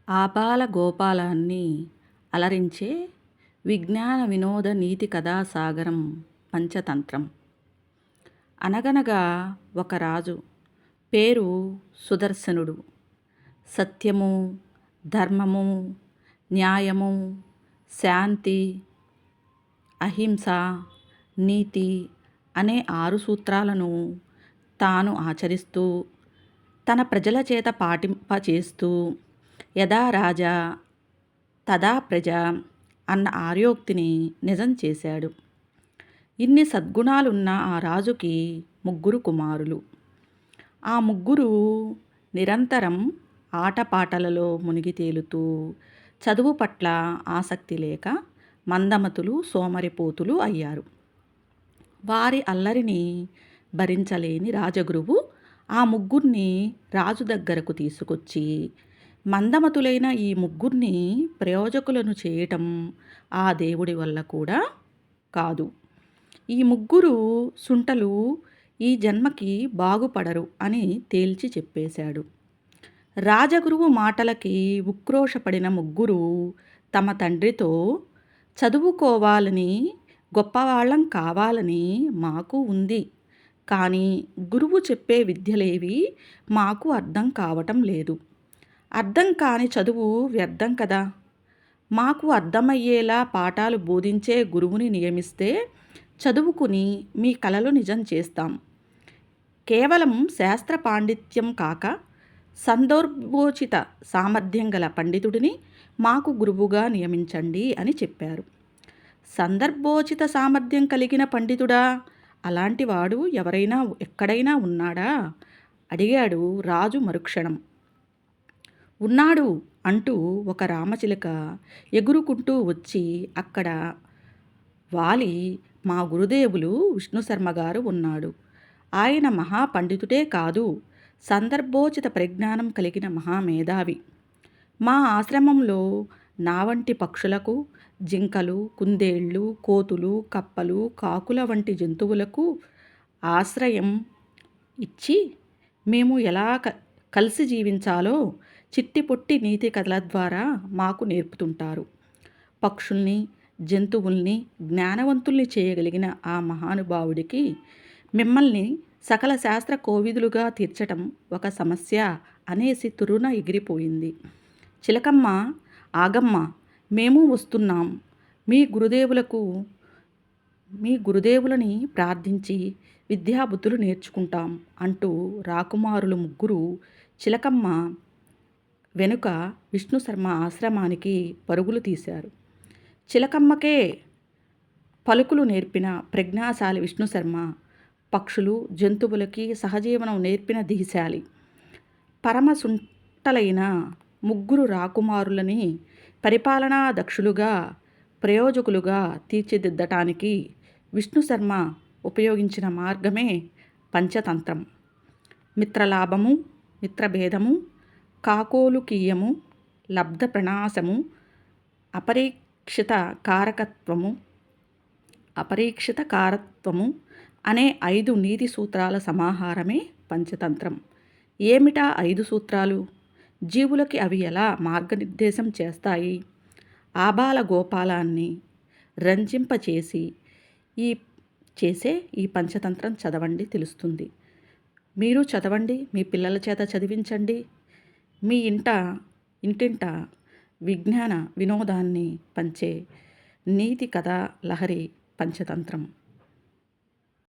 ఆబాల గోపాలాన్ని అలరించే విజ్ఞాన వినోద నీతి కథా సాగరం పంచతంత్రం. అనగనగా ఒక రాజు, పేరు సుదర్శనుడు. సత్యము, ధర్మము, న్యాయము, శాంతి, అహింస, నీతి అనే 6 సూత్రాలను తాను ఆచరిస్తూ, తన ప్రజల చేత పాటింపచేస్తూ యథా రాజా తదా ప్రజ అన్న ఆర్యోక్తిని నిజం చేశాడు. ఇన్ని సద్గుణాలున్న ఆ రాజుకి 3 కుమారులు. ఆ ముగ్గురు నిరంతరం ఆటపాటలలో మునిగి తేలుతూ, చదువు పట్ల ఆసక్తి లేక మందమతులు, సోమరిపోతులు అయ్యారు. వారి అల్లరిని భరించలేని రాజగురువు ఆ ముగ్గురిని రాజు దగ్గరకు తీసుకొచ్చి, మందమతులైన ఈ ముగ్గురిని ప్రయోజకులను చేయటం ఆ దేవుడి వల్ల కూడా కాదు. ఈ ముగ్గురు సుంటలు ఈ జన్మకి బాగుపడరు అని తేల్చి చెప్పేశాడు. రాజగురువు మాటలకి ఉక్రోషపడిన ముగ్గురు తమ తండ్రితో, చదువుకోవాలని, గొప్పవాళ్ళం కావాలని మాకు ఉంది, కానీ గురువు చెప్పే విద్యలేవి మాకు అర్థం కావటం లేదు. అర్థం కాని చదువు వ్యర్థం కదా. మాకు అర్థమయ్యేలా పాఠాలు బోధించే గురువుని నియమిస్తే చదువుకుని మీ కలలు నిజం చేస్తాం. కేవలం శాస్త్ర పాండిత్యం కాక సందర్భోచిత సామర్థ్యం గల పండితుడిని మాకు గురువుగా నియమించండి అని చెప్పారు. సందర్భోచిత సామర్థ్యం కలిగిన పండితుడా? అలాంటి వాడు ఎవరైనా ఎక్కడైనా ఉన్నాడా? అడిగాడు రాజు మరుక్షణం. ఉన్నాడు అంటూ ఒక రామచిలుక ఎగురుకుంటూ వచ్చి అక్కడ వాలి, మా గురుదేవులు విష్ణుశర్మగారు ఉన్నాడు. ఆయన మహాపండితుడే కాదు, సందర్భోచిత పరిజ్ఞానం కలిగిన మహామేధావి. మా ఆశ్రమంలో నా వంటి పక్షులకు, జింకలు, కుందేళ్ళు, కోతులు, కప్పలు, కాకుల వంటి జంతువులకు ఆశ్రయం ఇచ్చి మేము ఎలా కలిసి జీవించాలో చిట్టి పొట్టి నీతి కథల ద్వారా మాకు నేర్పుతుంటారు. పక్షుల్ని, జంతువుల్ని జ్ఞానవంతుల్ని చేయగలిగిన ఆ మహానుభావుడికి మిమ్మల్ని సకల శాస్త్ర కోవిదులుగా తీర్చటం ఒక సమస్య అనేసి తురున ఎగిరిపోయింది. చిలకమ్మ, ఆగమ్మ, మేము వస్తున్నాం. మీ గురుదేవులని ప్రార్థించి విద్యాబుద్ధులు నేర్చుకుంటాం అంటూ రాకుమారులు ముగ్గురు చిలకమ్మ వెనుక విష్ణుశర్మ ఆశ్రమానికి పరుగులు తీశారు. చిలకమ్మకే పలుకులు నేర్పిన ప్రజ్ఞాశాలి విష్ణుశర్మ, పక్షులు, జంతువులకి సహజీవనం నేర్పిన ధీశాలి. పరమసుంటలైన ముగ్గురు రాకుమారులని పరిపాలనా దక్షులుగా, ప్రయోజకులుగా తీర్చిదిద్దటానికి విష్ణుశర్మ ఉపయోగించిన మార్గమే పంచతంత్రం. మిత్రలాభము, మిత్రభేదము, కాకోలుకీయము, లబ్ధ ప్రణాశము, అపరీక్షిత కారత్వము అనే 5 నీతి సూత్రాల సమాహారమే పంచతంత్రం. ఏమిటా 5 సూత్రాలు? జీవులకి అవి ఎలా మార్గనిర్దేశం చేస్తాయి? ఆబాల గోపాలాన్ని రంజింపచేసి చేసే ఈ పంచతంత్రం చదవండి, తెలుస్తుంది. మీరు చదవండి, మీ పిల్లల చేత చదివించండి. మీ ఇంటింట విజ్ఞాన వినోదాన్ని పంచే నీతి కథా లహరి పంచతంత్రం.